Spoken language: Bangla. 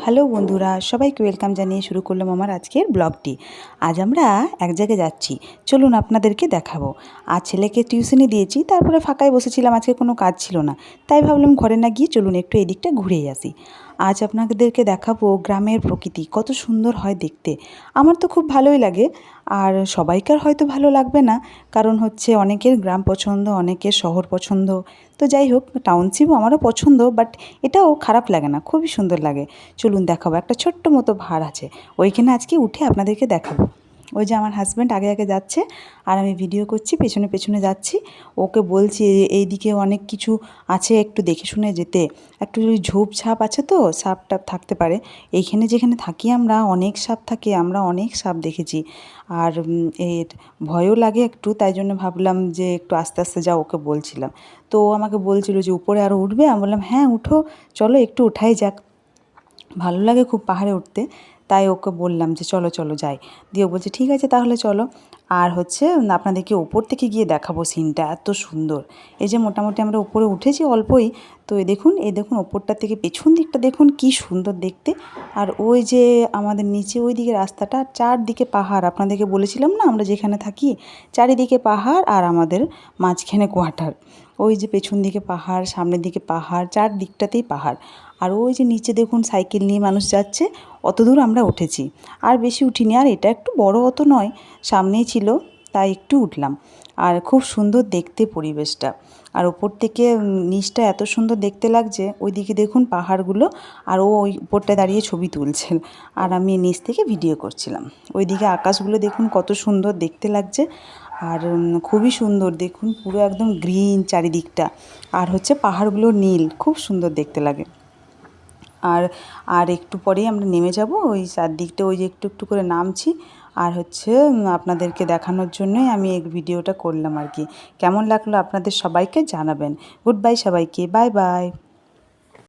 হ্যালো বন্ধুরা, সবাইকে ওয়েলকাম জানিয়ে শুরু করলাম আমার আজকের ব্লগটি। আজ আমরা এক জায়গায় যাচ্ছি, চলুন আপনাদেরকে দেখাবো। আজ ছেলেকে টিউশনি দিয়েছি, তারপরে ফাঁকায় বসেছিলাম, আজকে কোনো কাজ ছিল না, তাই ভাবলাম ঘরে না গিয়ে চলুন একটু এদিকটা ঘুরেই আসি। আজ আপনাদেরকে দেখাবো গ্রামের প্রকৃতি কত সুন্দর হয় দেখতে। আমার তো খুব ভালোই লাগে, আর সবাইকার হয়তো ভালো লাগবে না, কারণ হচ্ছে অনেকের গ্রাম পছন্দ, অনেকের শহর পছন্দ। তো যাই হোক, টাউনশিপও আমারও পছন্দ, বাট এটাও খারাপ লাগে না, খুবই সুন্দর লাগে। চলুন দেখাবো, একটা ছোট্ট মতো পাহাড় আছে, ওইখানে আজকে উঠে আপনাদেরকে দেখাবো। ওই যে আমার হাজব্যান্ড আগে আগে যাচ্ছে আর আমি ভিডিও করছি, পেছনে পেছনে যাচ্ছি। ওকে বলছি এই দিকে অনেক কিছু আছে, একটু দেখে শুনে যেতে। একটু ঝোপ ঝাপ আছে, তো সাপ টাপ থাকতে পারে। এইখানে যেখানে থাকি আমরা, অনেক সাপ থাকে, আমরা অনেক সাপ দেখেছি। আর এর ভয়ও লাগে একটু, তাই জন্য ভাবলাম যে একটু আস্তে আস্তে যাও, ওকে বলছিলাম। তো ও আমাকে বলছিল যে উপরে আরও উঠবে, আমি বললাম হ্যাঁ উঠো, চলো একটু ওঠাই যাক। ভালো লাগে খুব পাহাড়ে উঠতে, তাই ওকে বললাম যে চলো চলো যাই। দিয়ে ও বলছে ঠিক আছে তাহলে চলো। আর হচ্ছে আপনাদেরকে ওপর থেকে গিয়ে দেখাবো, সিনটা এত সুন্দর। এই যে মোটামুটি আমরা উপরে উঠেছি অল্পই, তো এই দেখুন ওপরটা থেকে পেছন দিকটা দেখুন কি সুন্দর দেখতে। আর ওই যে আমাদের নিচে ওই দিকে রাস্তাটা, চারদিকে পাহাড়, আপনাদেরকে বলেছিলাম না আমরা যেখানে থাকি চারিদিকে পাহাড়, আর আমাদের মাঝখানে কোয়ার্টার। ওই যে পেছন দিকে পাহাড়, সামনের দিকে পাহাড়, চারদিকটাতেই পাহাড়। আর ওই যে নিচে দেখুন সাইকেল নিয়ে মানুষ যাচ্ছে, অত দূর আমরা উঠেছি, আর বেশি উঠিনি। আর এটা একটু বড় অত নয়, সামনেই ছিল, তাই একটু উঠলাম। আর খুব সুন্দর দেখতে পরিবেশটা, আর ওপর থেকে নিচটা এত সুন্দর দেখতে লাগছে। ওইদিকে দেখুন পাহাড়গুলো, আর ও ওই উপরটায় দাঁড়িয়ে ছবি তুলছেন, আর আমি নিচ থেকে ভিডিও করছিলাম। ওইদিকে আকাশগুলো দেখুন কত সুন্দর দেখতে লাগছে। আর খুবই সুন্দর দেখুন, পুরো একদম গ্রিন চারিদিকটা, আর হচ্ছে পাহাড়গুলো নীল, খুব সুন্দর দেখতে লাগে। আর আর একটু পরেই আমরা নেমে যাব, ওই চারদিকটা ওই যে একটু একটু করে নামছি। আর হচ্ছে আপনাদেরকে দেখানোর জন্যই আমি এই ভিডিওটা করলাম আর কি। কেমন লাগলো আপনাদের সবাইকে জানাবেন। গুড বাই সবাইকে, বাই বাই।